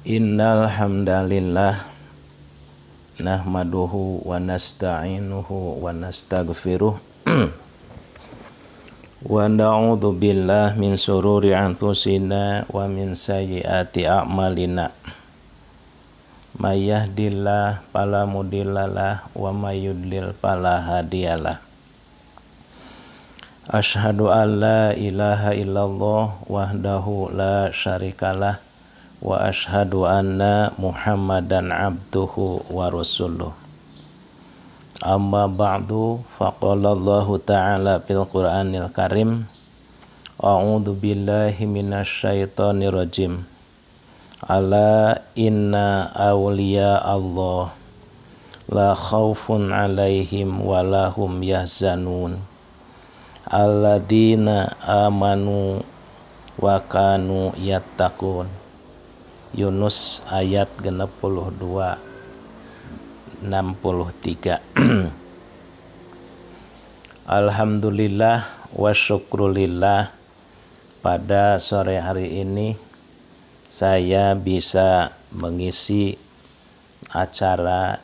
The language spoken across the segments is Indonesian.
Innal hamdalillah nahmaduhu wa nasta'inuhu wa nastaghfiruh wa na'udzu billahi min sururi anfusina wa min sayyiati a'malina. May yahdihillahu fala mudhillalah wa may yudlil fala hadiyalah. Asyhadu an la ilaha illallah wahdahu la syarikalah wa asyhadu anna Muhammadan abduhu wa rasuluh. Amma ba'du, faqala Allahu ta'ala fil Qur'anil Karim, a'udzu billahi minasyaitonir rajim. Ala inna awliya Allah la khaufun 'alaihim wa lahum yahzanun. Alladzina amanu wa kanu yattaqun. Yunus ayat 62 63. Alhamdulillah wa syukrulillah, pada sore hari ini saya bisa mengisi acara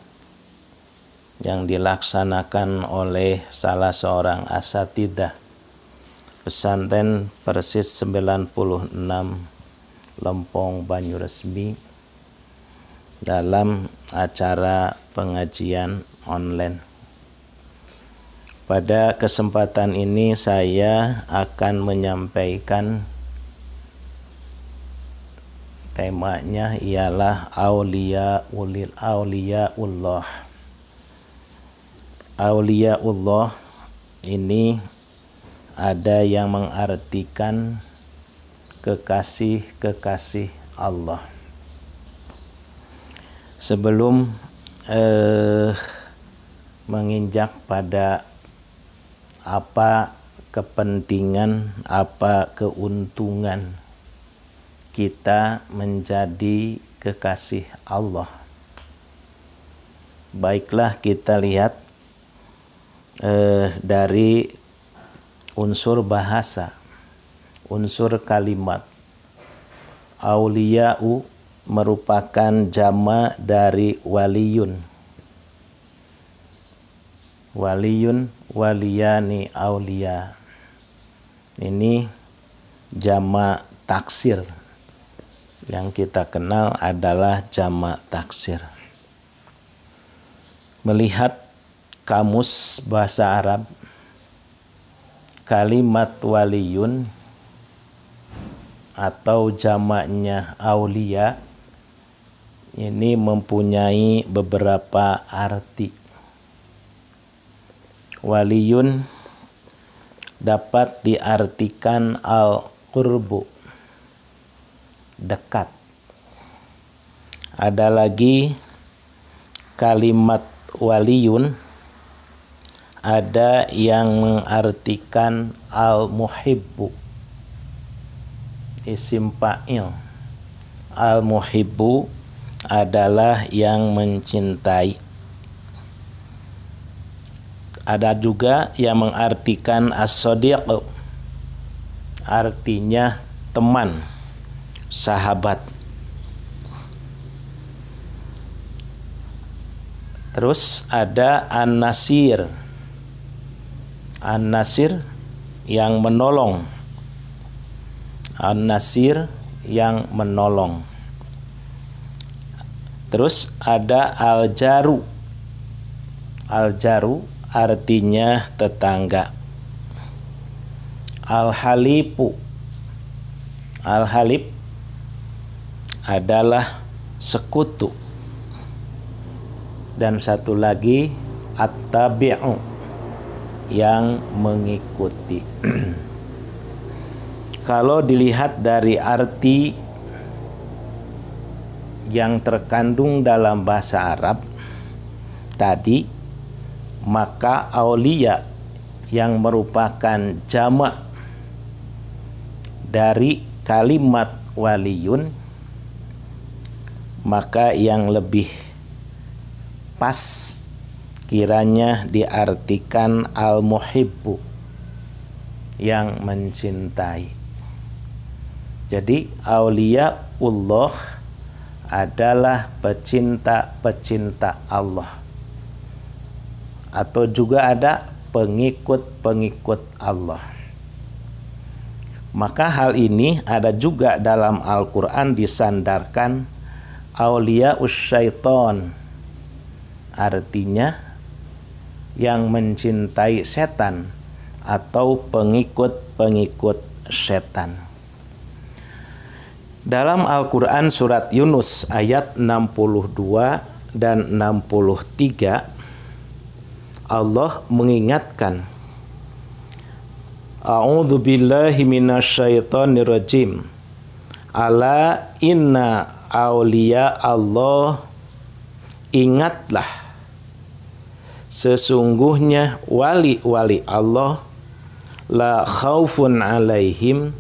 yang dilaksanakan oleh salah seorang asatidzah pesantren Persis 96 Lempong Banyuresmi dalam acara pengajian online. Pada kesempatan ini saya akan menyampaikan temanya ialah auliyaullah. Auliyaullah ini ada yang mengartikan kekasih-kekasih Allah. Sebelum menginjak pada apa kepentingan, apa keuntungan kita menjadi kekasih Allah, baiklah kita lihat dari unsur bahasa, unsur kalimat. Auliya'u merupakan jama dari waliyun. Waliyun, waliyani, auliya. Ini jama taksir. Yang kita kenal adalah jama taksir. Melihat kamus bahasa Arab, kalimat waliyun atau jamaknya aulia ini mempunyai beberapa arti. Waliyun dapat diartikan al-qurbu, dekat. Ada lagi kalimat waliyun, ada yang mengartikan al-muhibbu, isim fa'il. Al-muhibbu adalah yang mencintai. Ada juga yang mengartikan as-sadiq, artinya teman, sahabat. Terus ada an-nasir. An-nasir yang menolong. An-nasir yang menolong. Terus ada al-jaru. Al-jaru artinya tetangga. Al-halifu. Al-halif adalah sekutu. Dan satu lagi at-tabi'u, yang mengikuti. Kalau dilihat dari arti yang terkandung dalam bahasa Arab tadi, maka aulia yang merupakan jamak dari kalimat waliyun, maka yang lebih pas kiranya diartikan al-muhibbu, yang mencintai. Jadi auliyaullah adalah pecinta-pecinta Allah, atau juga ada pengikut-pengikut Allah. Maka hal ini ada juga dalam Al-Quran disandarkan auliyaus syaiton, artinya yang mencintai setan atau pengikut-pengikut setan. Dalam Al-Quran surat Yunus ayat 62 dan 63, Allah mengingatkan, A'udzu billahi minasyaitonir rajim. Ala inna auliya Allah, ingatlah sesungguhnya wali-wali Allah, la khaufun alaihim,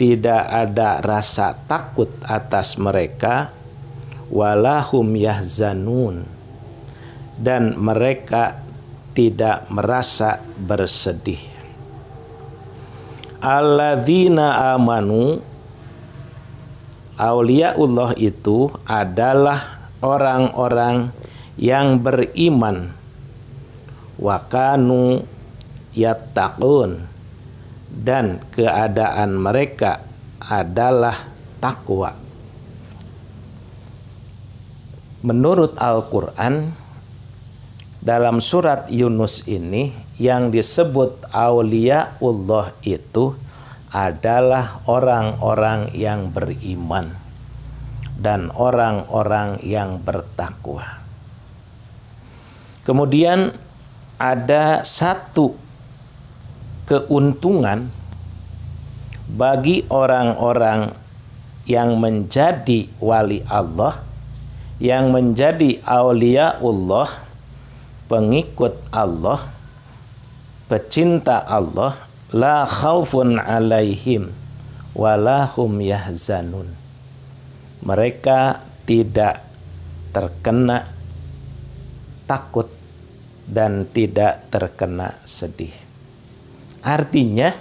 tidak ada rasa takut atas mereka, walahum yahzanun, dan mereka tidak merasa bersedih. Alladzina amanu, auliaullah itu adalah orang-orang yang beriman, wakanu yattaqun, dan keadaan mereka adalah takwa. Menurut Al-Quran, dalam surat Yunus ini yang disebut auliaullah itu adalah orang-orang yang beriman dan orang-orang yang bertakwa. Kemudian ada satu keuntungan bagi orang-orang yang menjadi wali Allah, yang menjadi auliaullah, pengikut Allah, pecinta Allah, la khaufun alaihim walahum yahzanun. Mereka tidak terkena takut dan tidak terkena sedih. Artinya,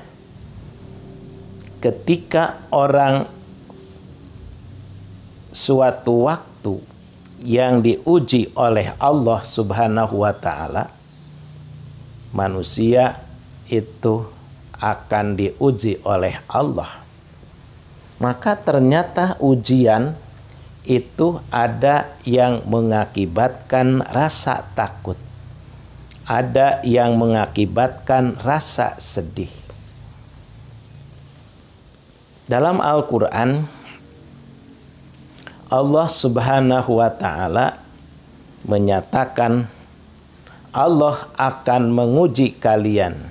ketika orang suatu waktu yang diuji oleh Allah Subhanahu wa ta'ala, manusia itu akan diuji oleh Allah. Maka ternyata ujian itu ada yang mengakibatkan rasa takut, ada yang mengakibatkan rasa sedih. Dalam Al-Quran, Allah Subhanahu wa ta'ala menyatakan, Allah akan menguji kalian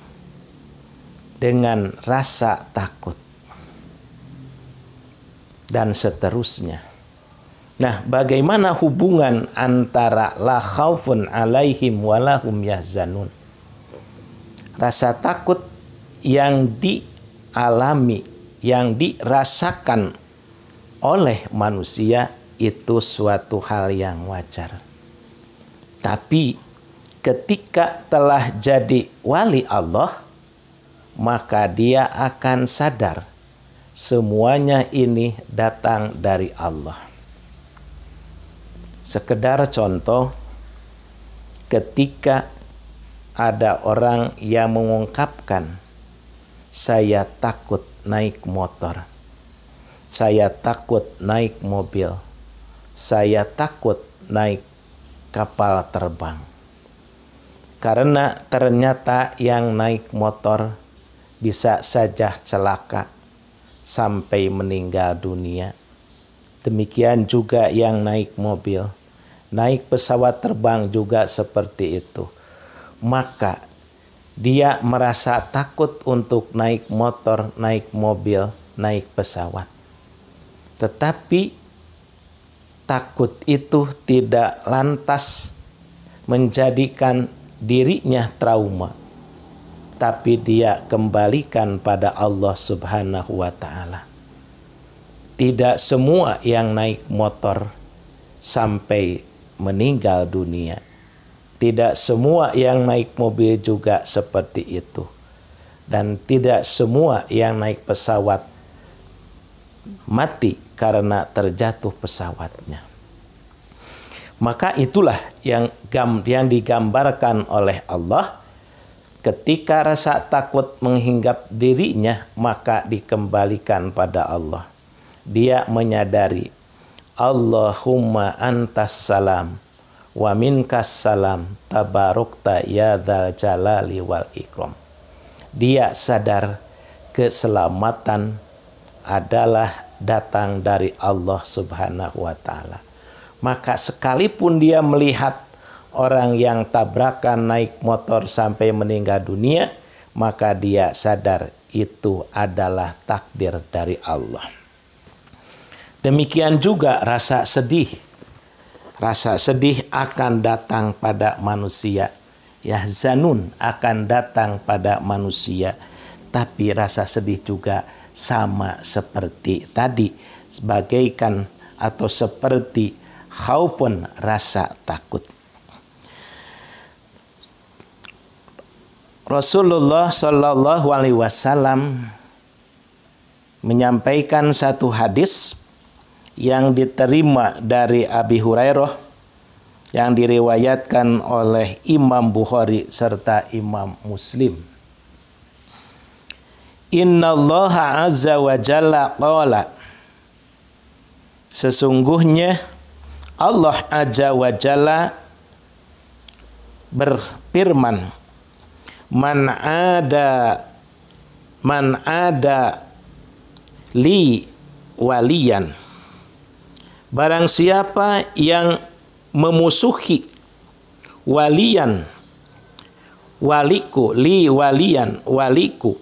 dengan rasa takut, dan seterusnya. Nah, bagaimana hubungan antara la khaufun alaihim walahum yahzanun? Rasa takut yang dialami, yang dirasakan oleh manusia itu suatu hal yang wajar. Tapi ketika telah jadi wali Allah, maka dia akan sadar semuanya ini datang dari Allah. Sekedar contoh, ketika ada orang yang mengungkapkan, saya takut naik motor, saya takut naik mobil, saya takut naik kapal terbang. Karena ternyata yang naik motor bisa saja celaka sampai meninggal dunia. Demikian juga yang naik mobil, naik pesawat terbang juga seperti itu. Maka dia merasa takut untuk naik motor, naik mobil, naik pesawat. Tetapi takut itu tidak lantas menjadikan dirinya trauma, tapi dia kembalikan pada Allah Subhanahu wa ta'ala. Tidak semua yang naik motor sampai meninggal dunia. Tidak semua yang naik mobil juga seperti itu. Dan tidak semua yang naik pesawat mati karena terjatuh pesawatnya. Maka itulah yang digambarkan oleh Allah. Ketika rasa takut menghinggap dirinya, maka dikembalikan pada Allah. Dia menyadari, Allahumma antas salam wa minkas salam tabarukta ya dzal jalali wal ikram. Dia sadar keselamatan adalah datang dari Allah Subhanahu wa taala. Maka sekalipun dia melihat orang yang tabrakan naik motor sampai meninggal dunia, maka dia sadar itu adalah takdir dari Allah. Demikian juga rasa sedih. Rasa sedih akan datang pada manusia. Yahzanun akan datang pada manusia. Tapi rasa sedih juga sama seperti tadi. Sebagaikan atau seperti khaufun, rasa takut. Rasulullah Shallallahu Alaihi Wasallam menyampaikan satu hadis yang diterima dari Abi Hurairah yang diriwayatkan oleh Imam Bukhari serta Imam Muslim. Innallaha azza wa jalla qala, sesungguhnya Allah azza wa jalla berfirman, man ada li waliyan, barang siapa yang memusuhi waliyan, waliku, li waliyan, waliku,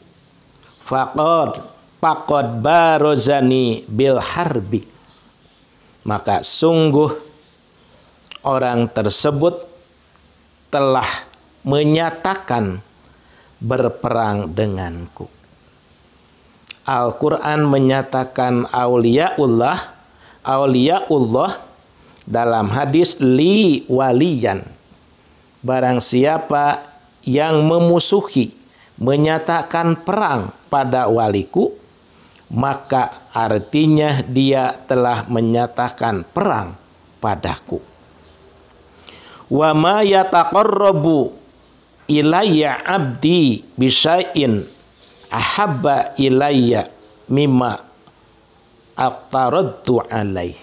faqad barozani bil harbi, maka sungguh orang tersebut telah menyatakan berperang denganku. Al-Quran menyatakan auliyaullah dalam hadis li waliyan. Barang siapa yang memusuhi, menyatakan perang pada waliku, maka artinya dia telah menyatakan perang padaku. Wa ma yataqarrabu ilayya abdi bisyai'in ahabba ilayya mimma aftaradtu alaih.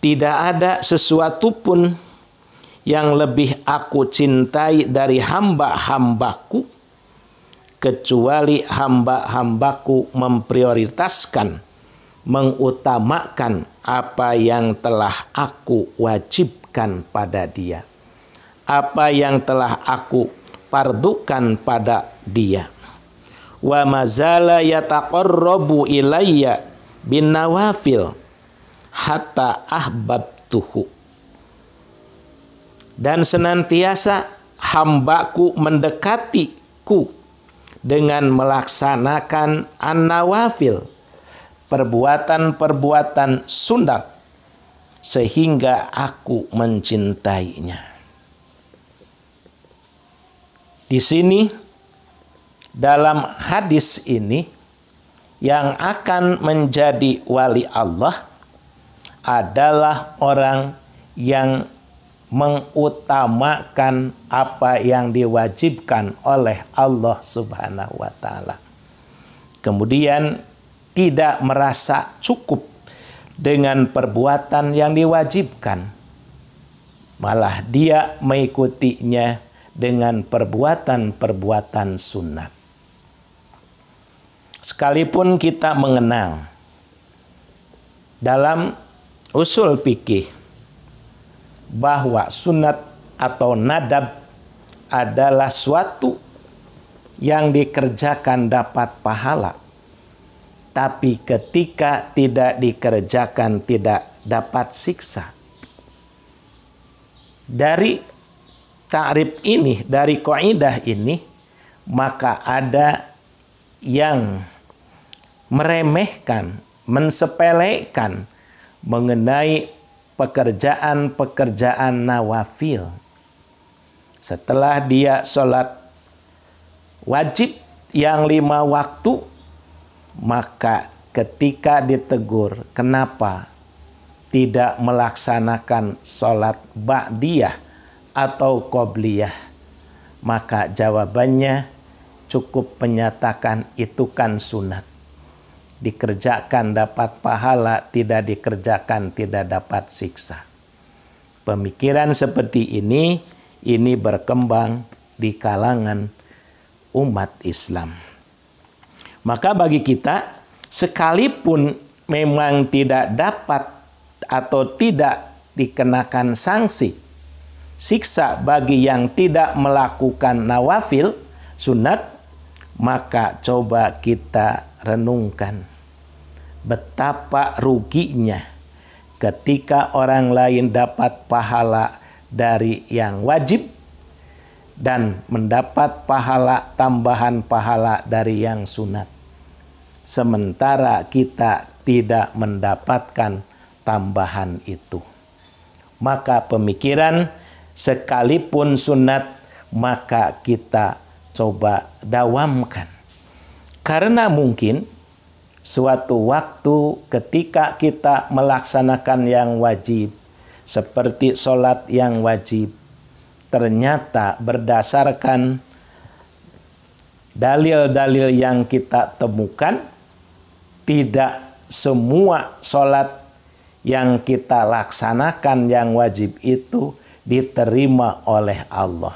Tidak ada sesuatu pun yang lebih aku cintai dari hamba-hambaku kecuali hamba-hambaku memprioritaskan, mengutamakan apa yang telah aku wajibkan pada dia, apa yang telah aku fardukan pada dia. Wa mazala yataqarrabu ilayya bin nawafil hatta ahbabtuhu. Dan senantiasa hambaku mendekatiku dengan melaksanakan an-nawafil, perbuatan-perbuatan sunat, sehingga aku mencintainya. Di sini dalam hadis ini, yang akan menjadi wali Allah adalah orang yang mengutamakan apa yang diwajibkan oleh Allah Subhanahu wa taala. Kemudian tidak merasa cukup dengan perbuatan yang diwajibkan, malah dia mengikutinya dengan perbuatan-perbuatan sunat. Sekalipun kita mengenal dalam usul fikih bahwa sunat atau nadab adalah suatu yang dikerjakan dapat pahala, tapi ketika tidak dikerjakan tidak dapat siksa. Dari ta'rif ini, dari kaidah ini, maka ada yang meremehkan, mensepelekan mengenai pekerjaan-pekerjaan nawafil. Setelah dia sholat wajib yang 5 waktu, maka ketika ditegur kenapa tidak melaksanakan sholat ba'diyah atau qobliyah, maka jawabannya cukup menyatakan itu kan sunat. Dikerjakan dapat pahala, tidak dikerjakan tidak dapat siksa. Pemikiran seperti ini berkembang di kalangan umat Islam. Maka bagi kita, sekalipun memang tidak dapat atau tidak dikenakan sanksi siksa bagi yang tidak melakukan nawafil sunat, maka coba kita renungkan betapa ruginya ketika orang lain dapat pahala dari yang wajib dan mendapat pahala tambahan pahala dari yang sunat, sementara kita tidak mendapatkan tambahan itu. Maka pemikiran sekalipun sunat maka kita coba dawamkan, karena mungkin suatu waktu ketika kita melaksanakan yang wajib seperti sholat yang wajib, ternyata berdasarkan dalil-dalil yang kita temukan tidak semua sholat yang kita laksanakan yang wajib itu diterima oleh Allah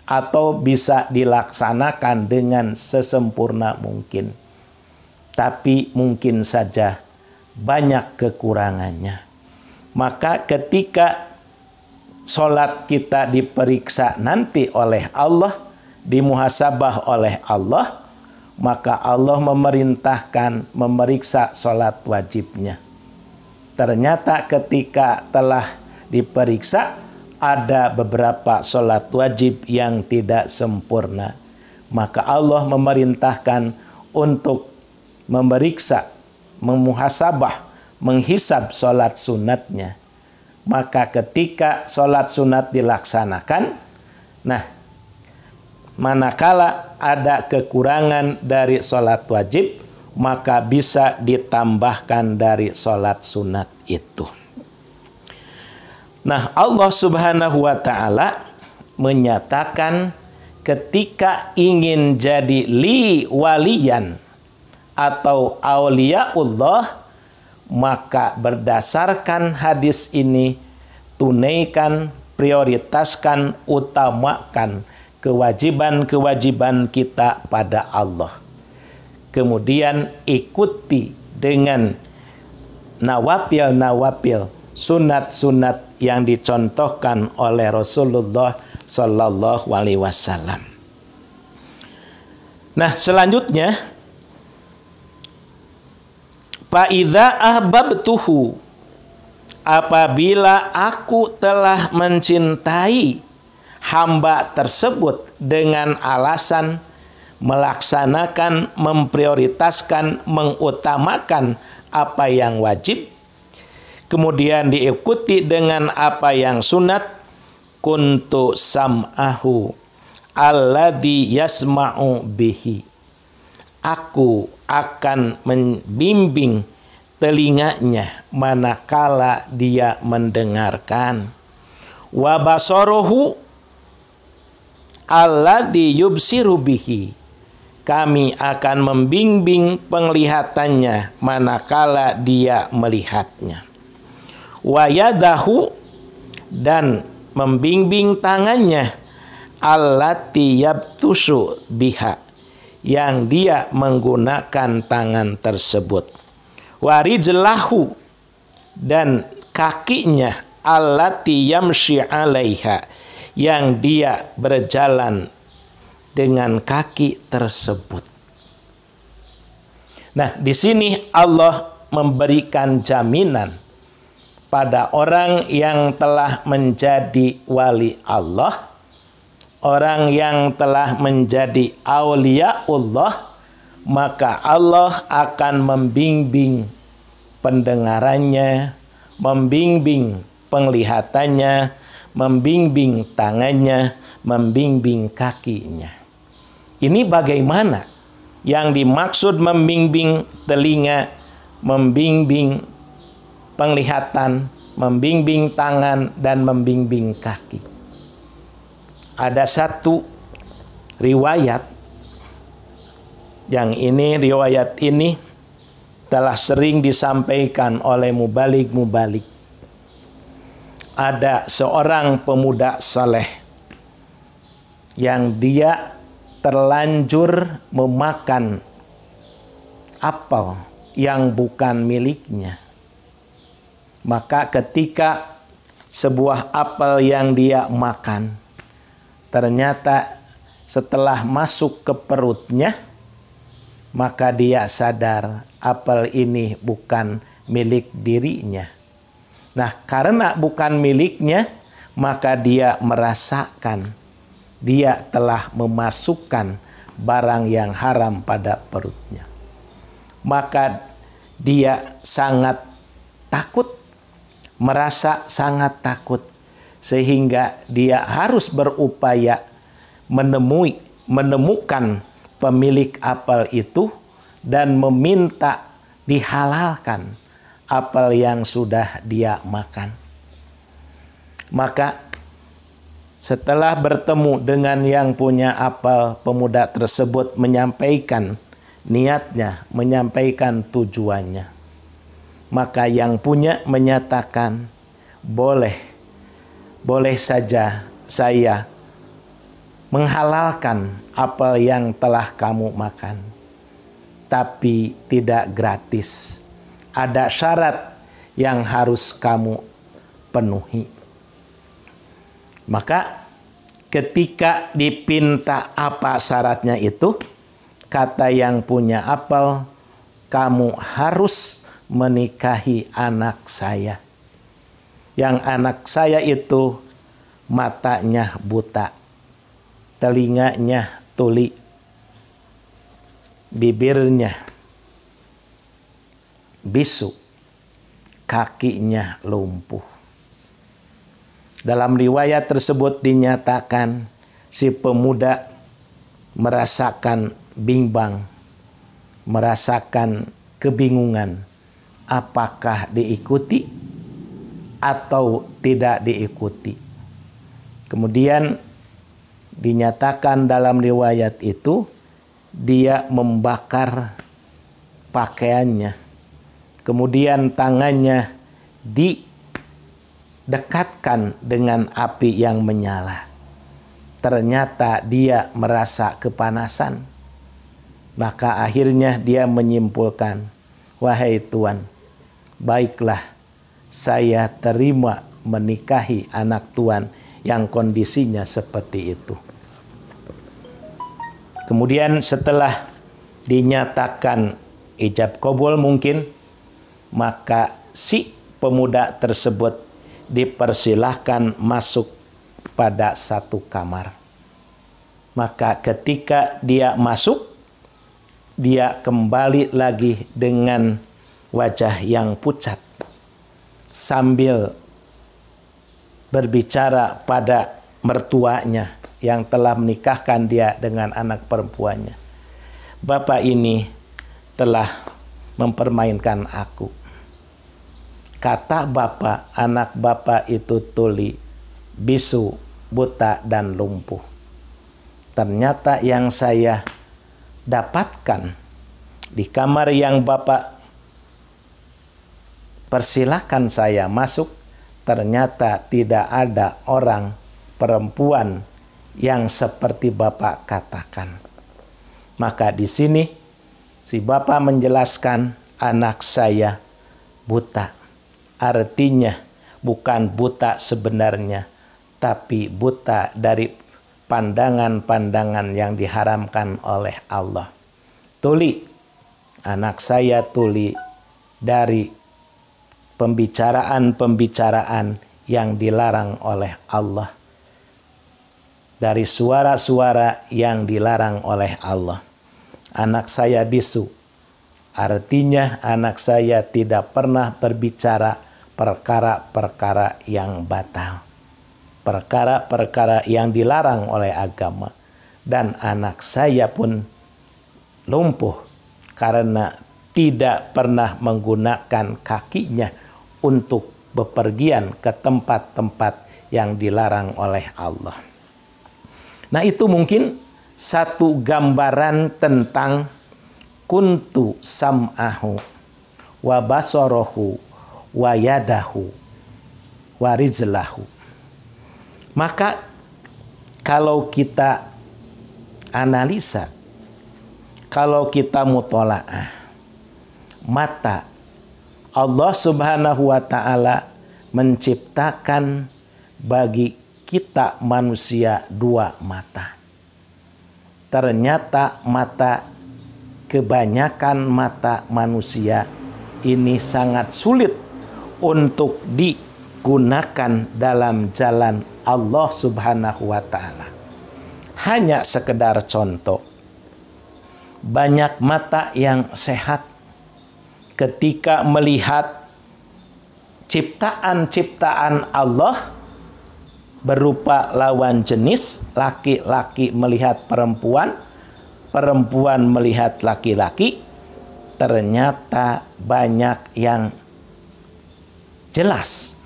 atau bisa dilaksanakan dengan sesempurna mungkin, tapi mungkin saja banyak kekurangannya. Maka ketika sholat kita diperiksa nanti oleh Allah, dimuhasabah oleh Allah, maka Allah memerintahkan memeriksa sholat wajibnya. Ternyata ketika telah diperiksa ada beberapa sholat wajib yang tidak sempurna, maka Allah memerintahkan untuk memeriksa, memuhasabah, menghisab sholat sunatnya. Maka ketika sholat sunat dilaksanakan, nah manakala ada kekurangan dari sholat wajib, maka bisa ditambahkan dari sholat sunat itu. Nah, Allah Subhanahu wa Ta'ala menyatakan ketika ingin jadi li waliyan atau auliaullah, maka berdasarkan hadis ini tunaikan, prioritaskan, utamakan kewajiban-kewajiban kita pada Allah. Kemudian ikuti dengan nawafil-nawafil, sunat-sunat yang dicontohkan oleh Rasulullah Sallallahu Alaihi Wasallam. Nah, selanjutnya, Fa'idha ahbabtuhu, apabila aku telah mencintai hamba tersebut dengan alasan melaksanakan, memprioritaskan, mengutamakan apa yang wajib, kemudian diikuti dengan apa yang sunat, kuntu sam'ahu alladhi yasma'u bihi, aku akan membimbing telinganya manakala dia mendengarkan, wa basaruhu alladhi yubsiru bihi, kami akan membimbing penglihatannya manakala dia melihatnya, wa yadahu, dan membimbing tangannya, allati yabtusu biha, yang dia menggunakan tangan tersebut, wa rijlahu, dan kakinya, allati yamshi alaiha, yang dia berjalan dengan kaki tersebut. Nah, di sini Allah memberikan jaminan pada orang yang telah menjadi wali Allah, orang yang telah menjadi auliaullah, maka Allah akan membimbing pendengarannya, membimbing penglihatannya, membimbing tangannya, membimbing kakinya. Ini bagaimana? Yang dimaksud membimbing telinga membimbing penglihatan, membimbing tangan, dan membimbing kaki. Ada satu riwayat yang riwayat ini telah sering disampaikan oleh mubalik. Ada seorang pemuda saleh yang dia terlanjur memakan apel yang bukan miliknya. Maka ketika sebuah apel yang dia makan, ternyata setelah masuk ke perutnya, maka dia sadar apel ini bukan milik dirinya. Nah, karena bukan miliknya, maka dia merasakan dia telah memasukkan barang yang haram pada perutnya. Maka dia sangat takut, merasa sangat takut, sehingga dia harus berupaya menemukan pemilik apel itu dan meminta dihalalkan apel yang sudah dia makan. Maka setelah bertemu dengan yang punya apel, pemuda tersebut menyampaikan niatnya, menyampaikan tujuannya. Maka yang punya menyatakan, boleh saja saya menghalalkan apel yang telah kamu makan, tapi tidak gratis. Ada syarat yang harus kamu penuhi. Maka ketika dipinta apa syaratnya itu, kata yang punya apel, kamu harus menikahi anak saya. Yang anak saya itu matanya buta, telinganya tuli, bibirnya bisu, kakinya lumpuh. Dalam riwayat tersebut dinyatakan si pemuda merasakan bimbang, merasakan kebingungan apakah diikuti atau tidak diikuti. Kemudian dinyatakan dalam riwayat itu dia membakar pakaiannya, kemudian tangannya didekatkan dengan api yang menyala. Ternyata dia merasa kepanasan. Maka akhirnya dia menyimpulkan, wahai Tuan, baiklah saya terima menikahi anak Tuan yang kondisinya seperti itu. Kemudian setelah dinyatakan ijab qabul mungkin, maka si pemuda tersebut dipersilahkan masuk pada satu kamar. Maka ketika dia masuk, dia kembali lagi dengan wajah yang pucat sambil berbicara pada mertuanya yang telah menikahkan dia dengan anak perempuannya. Bapak ini telah mempermainkan aku. Kata bapak, anak bapak itu tuli, bisu, buta, dan lumpuh. Ternyata yang saya dapatkan di kamar yang bapak persilahkan saya masuk, ternyata tidak ada orang perempuan yang seperti bapak katakan. Maka di sini si bapak menjelaskan anak saya buta. Artinya bukan buta sebenarnya, tapi buta dari pandangan-pandangan yang diharamkan oleh Allah. Tuli, anak saya tuli dari pembicaraan-pembicaraan yang dilarang oleh Allah. Dari suara-suara yang dilarang oleh Allah. Anak saya bisu, artinya anak saya tidak pernah berbicara perkara-perkara yang batal, perkara-perkara yang dilarang oleh agama. Dan anak saya pun lumpuh karena tidak pernah menggunakan kakinya untuk bepergian ke tempat-tempat yang dilarang oleh Allah. Nah, itu mungkin satu gambaran tentang kuntu sam'ahu wa basarahu wa yadahu wa rijlahu. Maka kalau kita analisa, kalau kita mutolaah, mata Allah Subhanahu wa ta'ala menciptakan bagi kita manusia dua mata. Ternyata kebanyakan mata manusia ini sangat sulit untuk digunakan dalam jalan Allah Subhanahu wa ta'ala. Hanya sekedar contoh, banyak mata yang sehat ketika melihat ciptaan-ciptaan Allah berupa lawan jenis, laki-laki melihat perempuan, perempuan melihat laki-laki, ternyata banyak yang jelas.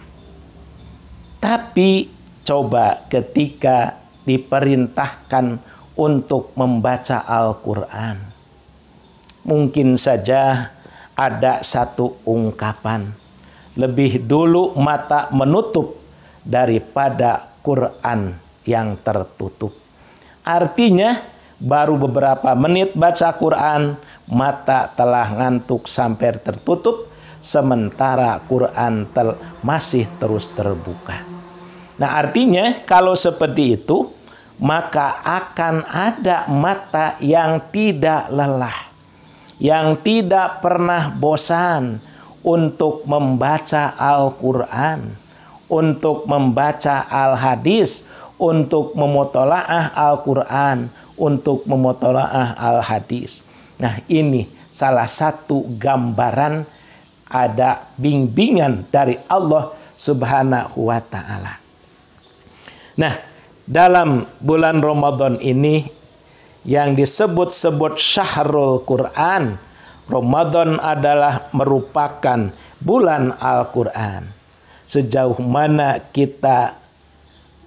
Tapi coba ketika diperintahkan untuk membaca Al-Quran, mungkin saja ada satu ungkapan, lebih dulu mata menutup daripada Quran yang tertutup. Artinya baru beberapa menit baca Quran, mata telah ngantuk sampai tertutup, sementara Quran masih terus terbuka. Nah, artinya kalau seperti itu, maka akan ada mata yang tidak lelah, yang tidak pernah bosan untuk membaca Al-Quran, untuk membaca Al-Hadis, untuk memutolaah Al-Quran, untuk memutolaah Al-Hadis. Nah, ini salah satu gambaran ada bimbingan dari Allah Subhanahu wa ta'ala. Nah, dalam bulan Ramadan ini yang disebut-sebut Syahrul Quran, Ramadan adalah merupakan bulan Al-Quran. Sejauh mana kita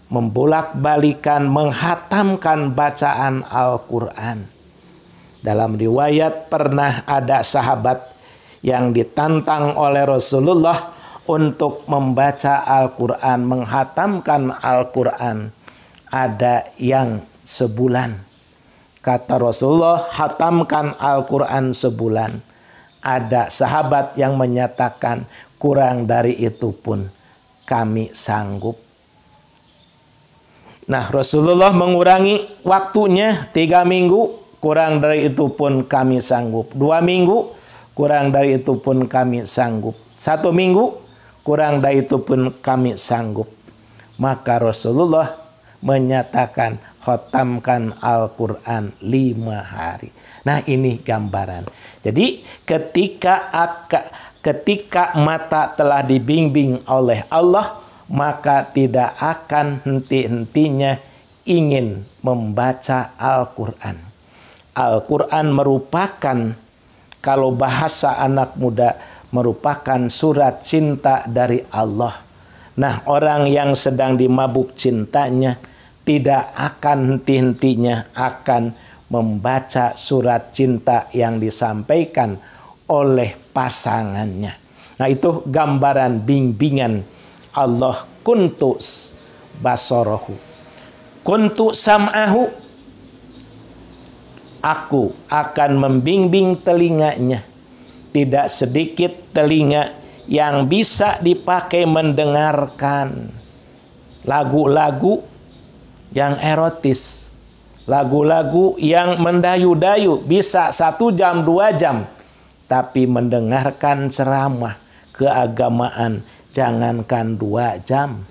membolak-balikan, menghatamkan bacaan Al-Quran. Dalam riwayat pernah ada sahabat yang ditantang oleh Rasulullah untuk membaca Al-Quran, menghatamkan Al-Quran. Ada yang sebulan. Kata Rasulullah, hatamkan Al-Quran sebulan. Ada sahabat yang menyatakan, kurang dari itu pun kami sanggup. Nah, Rasulullah mengurangi waktunya 3 minggu, kurang dari itu pun kami sanggup. 2 minggu, kurang dari itu pun kami sanggup. 1 minggu, kurang dari itu pun kami sanggup. Maka Rasulullah menyatakan, khatamkan Al-Quran 5 hari. Nah, ini gambaran. Jadi ketika mata telah dibimbing oleh Allah, maka tidak akan henti-hentinya ingin membaca Al-Quran. Al-Quran merupakan, kalau bahasa anak muda, merupakan surat cinta dari Allah. Nah, orang yang sedang dimabuk cintanya tidak akan henti-hentinya akan membaca surat cinta yang disampaikan oleh pasangannya. Nah, itu gambaran bimbingan Allah. Kuntu basarahu, kuntu sam'ahu, aku akan membimbing telinganya. Tidak sedikit telinga yang bisa dipakai mendengarkan lagu-lagu yang erotis, lagu-lagu yang mendayu-dayu, bisa 1 jam 2 jam. Tapi mendengarkan ceramah keagamaan, jangankan 2 jam,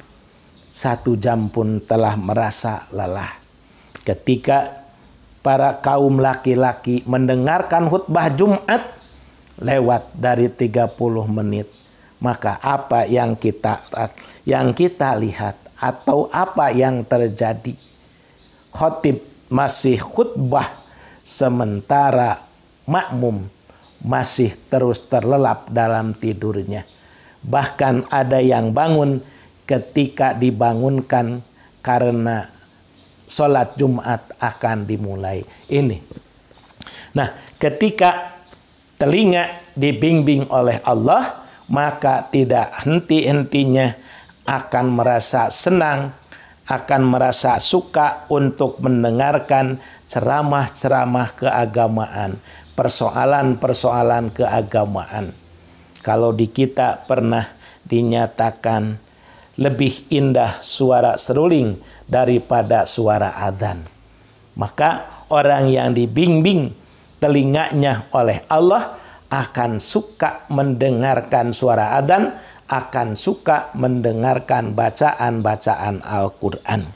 1 jam pun telah merasa lelah. Ketika para kaum laki-laki mendengarkan khutbah Jumat lewat dari 30 menit, maka apa yang kita lihat atau apa yang terjadi? Khotib masih khutbah sementara makmum masih terus terlelap dalam tidurnya. Bahkan ada yang bangun ketika dibangunkan karena sholat Jumat akan dimulai. Ini. Nah, ketika telinga dibimbing oleh Allah, maka tidak henti-hentinya akan merasa senang, akan merasa suka untuk mendengarkan ceramah-ceramah keagamaan, persoalan-persoalan keagamaan. Kalau di kita pernah dinyatakan lebih indah suara seruling daripada suara adzan, maka orang yang dibimbing telinganya oleh Allah akan suka mendengarkan suara adzan, akan suka mendengarkan bacaan-bacaan Al-Quran.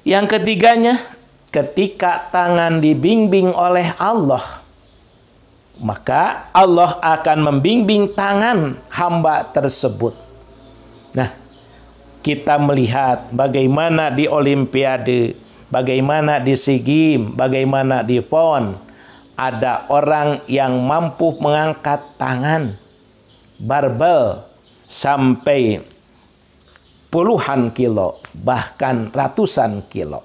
Yang ketiganya, ketika tangan dibimbing oleh Allah, maka Allah akan membimbing tangan hamba tersebut. Nah, kita melihat bagaimana di Olimpiade, bagaimana di SEA Games, bagaimana di PON, ada orang yang mampu mengangkat tangan barbel sampai puluhan kilo, bahkan ratusan kilo.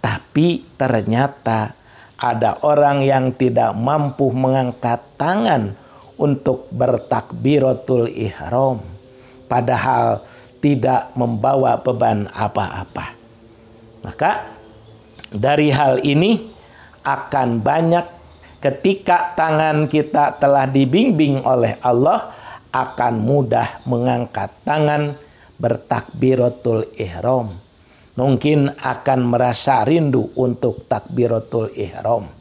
Tapi ternyata ada orang yang tidak mampu mengangkat tangan untuk bertakbiratul ihram, padahal tidak membawa beban apa-apa. Maka dari hal ini akan banyak ketika tangan kita telah dibimbing oleh Allah, akan mudah mengangkat tangan bertakbiratul ihram. Mungkin akan merasa rindu untuk takbiratul ihram.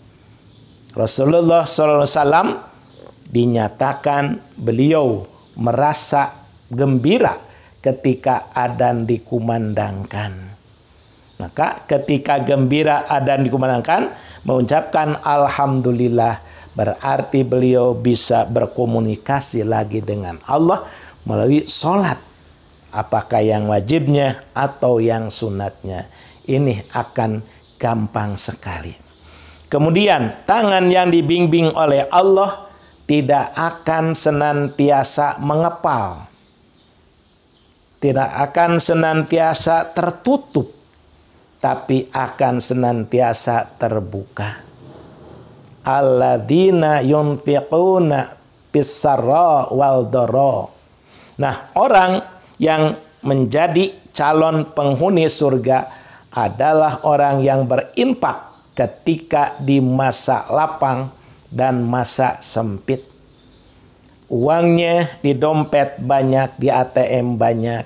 Rasulullah SAW dinyatakan beliau merasa gembira ketika adzan dikumandangkan. Maka ketika gembira adzan dikumandangkan, mengucapkan alhamdulillah, berarti beliau bisa berkomunikasi lagi dengan Allah melalui sholat. Apakah yang wajibnya atau yang sunatnya. Ini akan gampang sekali. Kemudian tangan yang dibimbing oleh Allah tidak akan senantiasa mengepal, tidak akan senantiasa tertutup, tapi akan senantiasa terbuka. Alladzina yunfiquna fis-sarra wal dharra. Nah, orang yang menjadi calon penghuni surga adalah orang yang berinfak ketika di masa lapang dan masa sempit. Uangnya di dompet banyak, di ATM banyak,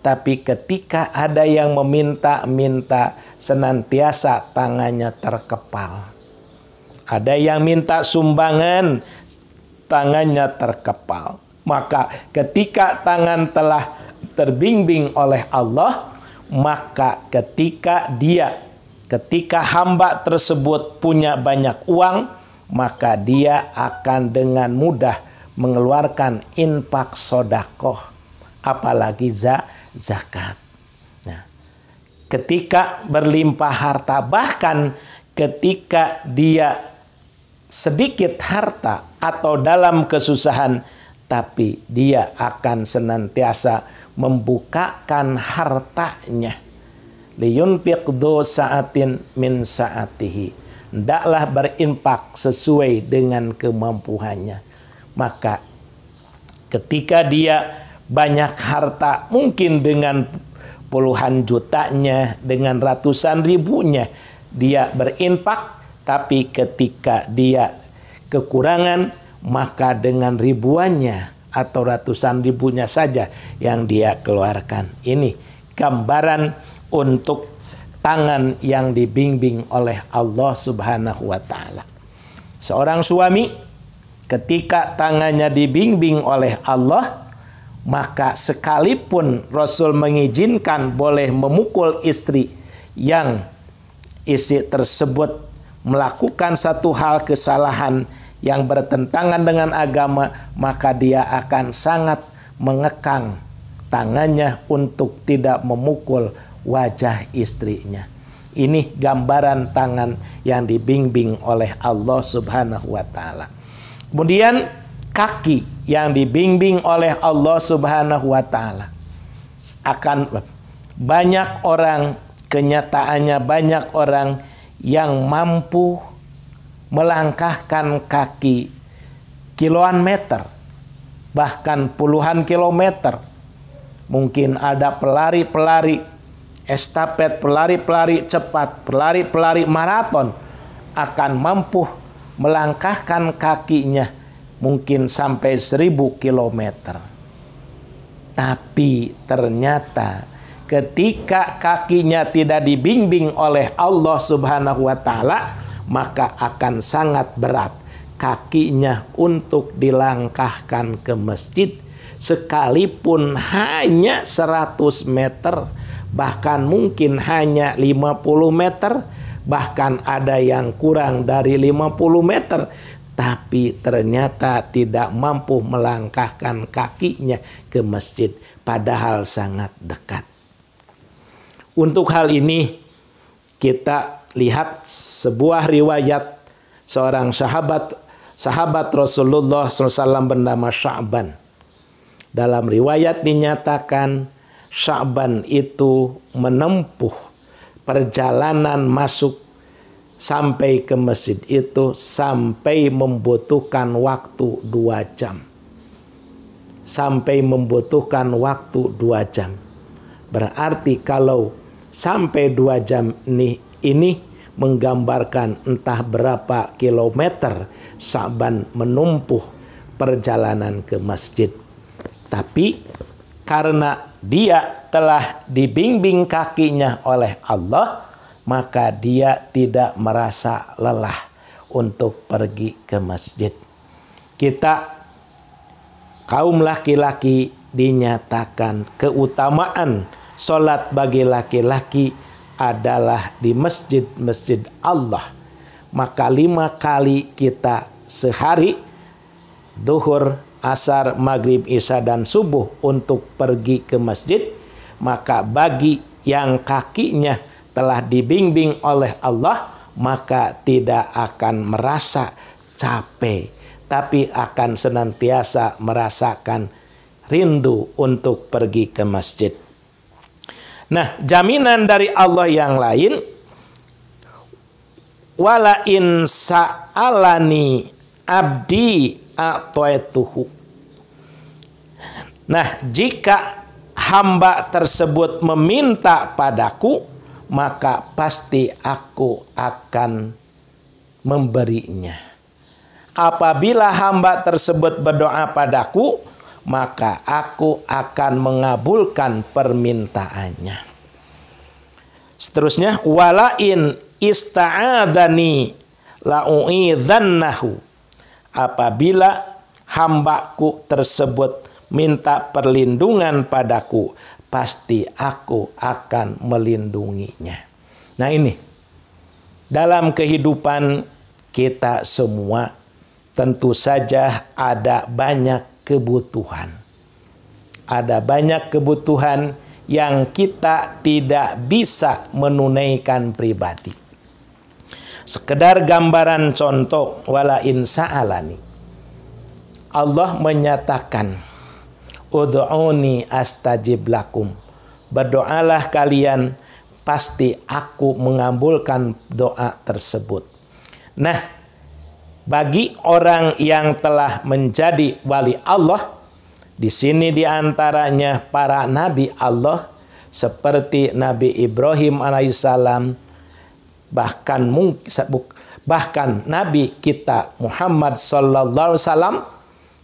tapi ketika ada yang meminta-minta, senantiasa tangannya terkepal. Ada yang minta sumbangan, tangannya terkepal. Maka ketika tangan telah terbimbing oleh Allah, maka ketika hamba tersebut punya banyak uang, maka dia akan dengan mudah mengeluarkan infak sodakoh, apalagi zakat. Nah, ketika berlimpah harta, bahkan ketika dia sedikit harta atau dalam kesusahan, tapi dia akan senantiasa membukakan hartanya. Liyunfiq dzu sa'atin min sa'atihi. Hendaklah berinfak sesuai dengan kemampuannya. Maka ketika dia banyak harta, mungkin dengan puluhan jutanya, dengan ratusan ribunya, dia berinfak. Tapi ketika dia kekurangan, maka dengan ribuannya atau ratusan ribunya saja yang dia keluarkan. Ini gambaran untuk tangan yang dibimbing oleh Allah Subhanahu wa Ta'ala. Seorang suami ketika tangannya dibimbing oleh Allah, maka sekalipun Rasul mengizinkan boleh memukul istri yang istri tersebut melakukan satu hal kesalahan yang bertentangan dengan agama, maka dia akan sangat mengekang tangannya untuk tidak memukul wajah istrinya. Ini gambaran tangan yang dibimbing oleh Allah Subhanahu wa taala. Kemudian kaki yang dibimbing oleh Allah Subhanahu wa taala. Akan banyak orang, kenyataannya banyak orang yang mampu melangkahkan kaki kiloan meter, bahkan puluhan kilometer. Mungkin ada pelari-pelari estafet, pelari-pelari cepat, pelari-pelari maraton akan mampu melangkahkan kakinya mungkin sampai 1000 kilometer. Tapi ternyata ketika kakinya tidak dibimbing oleh Allah Subhanahu wa taala, maka akan sangat berat kakinya untuk dilangkahkan ke masjid, sekalipun hanya 100 meter, bahkan mungkin hanya 50 meter, bahkan ada yang kurang dari 50 meter, tapi ternyata tidak mampu melangkahkan kakinya ke masjid, padahal sangat dekat. Untuk hal ini kita lihat sebuah riwayat seorang sahabat Rasulullah SAW bernama Sya'ban. Dalam riwayat dinyatakan Sya'ban itu menempuh perjalanan masuk sampai ke masjid itu sampai membutuhkan waktu 2 jam. Sampai membutuhkan waktu 2 jam. Berarti kalau sampai 2 jam ini menggambarkan entah berapa kilometer Sya'ban menempuh perjalanan ke masjid. Tapi karena dia telah dibimbing kakinya oleh Allah, maka dia tidak merasa lelah untuk pergi ke masjid. Kita kaum laki-laki dinyatakan keutamaan sholat bagi laki-laki adalah di masjid-masjid Allah. Maka 5 kali kita sehari, duhur, asar, maghrib, isya, dan subuh untuk pergi ke masjid. Maka bagi yang kakinya telah dibimbing oleh Allah, maka tidak akan merasa capek, tapi akan senantiasa merasakan rindu untuk pergi ke masjid. Nah, jaminan dari Allah yang lain, wala in sa'alani abdi a'taituhu. Nah, jika hamba tersebut meminta padaku, maka pasti aku akan memberinya. Apabila hamba tersebut berdoa padaku, maka aku akan mengabulkan permintaannya. Seterusnya, wala in ista'adzani la'u'idzannahu. Apabila hambaku tersebut minta perlindungan padaku, pasti aku akan melindunginya. Nah, ini dalam kehidupan kita semua tentu saja ada banyak kebutuhan. Ada banyak kebutuhan yang kita tidak bisa menunaikan pribadi. Sekedar gambaran contoh, wala in sa'alani. Allah menyatakan, ud'uni astajib lakum. Berdoalah kalian, pasti aku mengabulkan doa tersebut. Nah, bagi orang yang telah menjadi wali Allah, di sini diantaranya para nabi Allah seperti Nabi Ibrahim alaihissalam, bahkan Nabi kita Muhammad sallallahu alaihi wasallam,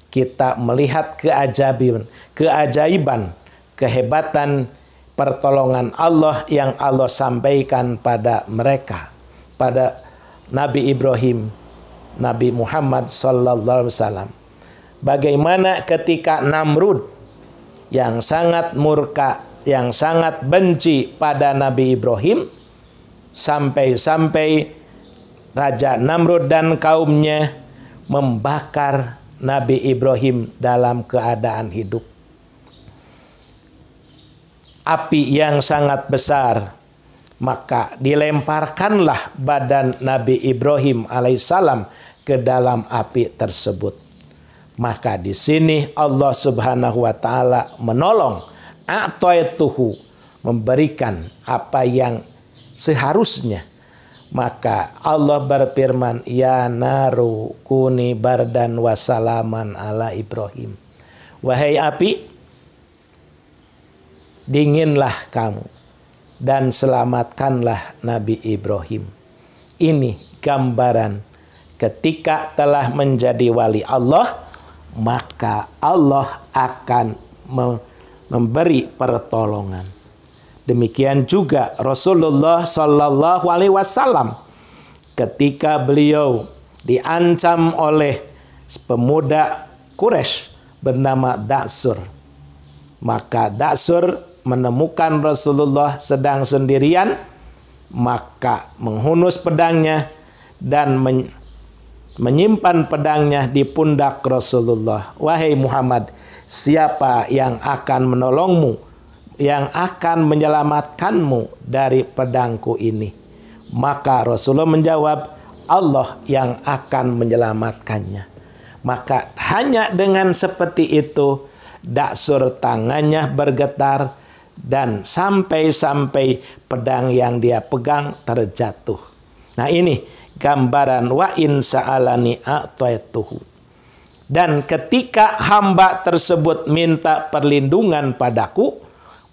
kita melihat keajaiban, kehebatan pertolongan Allah yang Allah sampaikan pada mereka, pada Nabi Ibrahim, Nabi Muhammad sallallahu alaihi wasallam. Bagaimana ketika Namrud yang sangat murka, yang sangat benci pada Nabi Ibrahim, sampai-sampai Raja Namrud dan kaumnya membakar Nabi Ibrahim dalam keadaan hidup. Api yang sangat besar Maka dilemparkanlah badan Nabi Ibrahim alaihissalam ke dalam api tersebut. Maka di sini Allah Subhanahu wa taala menolong, a'taituhu, memberikan apa yang seharusnya. Maka Allah berfirman, ya naru kuni bardan wasalaman ala Ibrahim. Wahai api, dinginlah kamu dan selamatkanlah Nabi Ibrahim. Ini gambaran ketika telah menjadi wali Allah, maka Allah akan memberi pertolongan. Demikian juga Rasulullah Sallallahu Alaihi Wasallam ketika beliau diancam oleh pemuda Quraisy bernama Da'sur. Maka Da'sur menemukan Rasulullah sedang sendirian, maka menghunus pedangnya dan menyimpan pedangnya di pundak Rasulullah. Wahai Muhammad, siapa yang akan menolongmu, yang akan menyelamatkanmu dari pedangku ini? Maka Rasulullah menjawab, Allah yang akan menyelamatkannya. Maka hanya dengan seperti itu, Da'sur tangannya bergetar dan sampai-sampai pedang yang dia pegang terjatuh. Nah ini gambaran wa in sa'alani a'taituhu. Dan ketika hamba tersebut minta perlindungan padaku,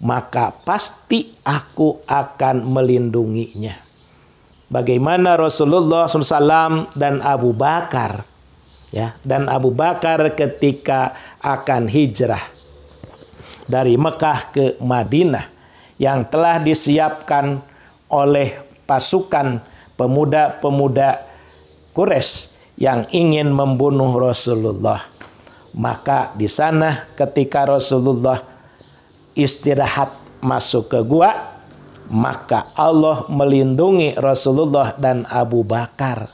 maka pasti aku akan melindunginya. Bagaimana Rasulullah SAW dan Abu Bakar, ya, dan Abu Bakar ketika akan hijrah dari Mekah ke Madinah yang telah disiapkan oleh pasukan pemuda-pemuda Quraisy yang ingin membunuh Rasulullah. Maka di sana ketika Rasulullah istirahat masuk ke gua, maka Allah melindungi Rasulullah dan Abu Bakar.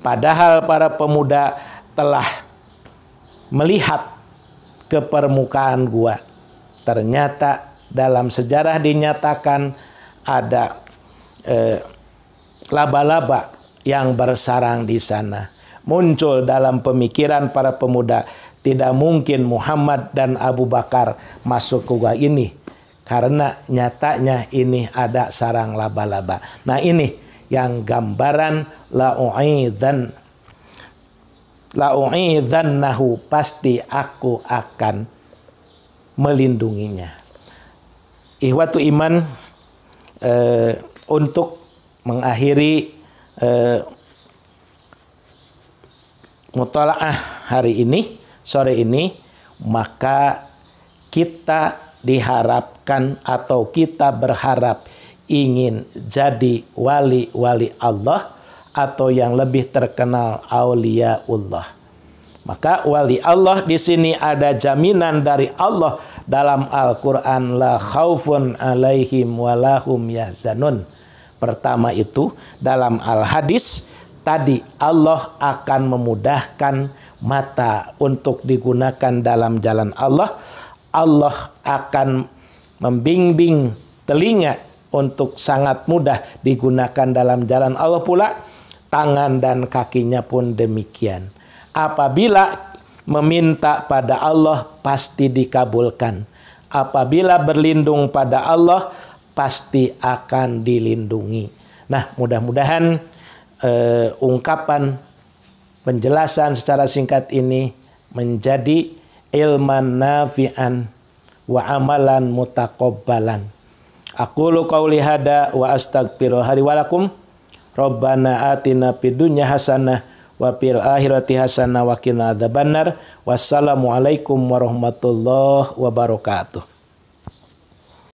Padahal para pemuda telah melihat ke permukaan gua. Ternyata dalam sejarah dinyatakan ada laba-laba yang bersarang di sana. Muncul dalam pemikiran para pemuda, tidak mungkin Muhammad dan Abu Bakar masuk ke gua ini, karena nyatanya ini ada sarang laba-laba. Nah ini yang gambaran la'u'idhannahu, pasti aku akan melindunginya. Ikhwatu iman, untuk mengakhiri mutalaah hari ini, sore ini, maka kita diharapkan atau kita berharap ingin jadi wali-wali Allah atau yang lebih terkenal auliaullah. Maka wali Allah di sini ada jaminan dari Allah dalam Al-Qur'an, la khaufun alaihim walahum yahzanun. Pertama itu dalam Al-Hadis tadi, Allah akan memudahkan mata untuk digunakan dalam jalan Allah. Allah akan membimbing telinga untuk sangat mudah digunakan dalam jalan Allah pula. Tangan dan kakinya pun demikian. Apabila meminta pada Allah pasti dikabulkan. Apabila berlindung pada Allah pasti akan dilindungi. Nah, mudah-mudahan ungkapan penjelasan secara singkat ini menjadi ilman nafi'an wa amalan mutaqabbalan. Aqulu qauli hada wa astaghfirullaha li wa lakum. Rabbana atina fid dunya hasanah wa fil akhirati hasanah wa qina adzabannar. Wassalamualaikum warahmatullahi wabarakatuh.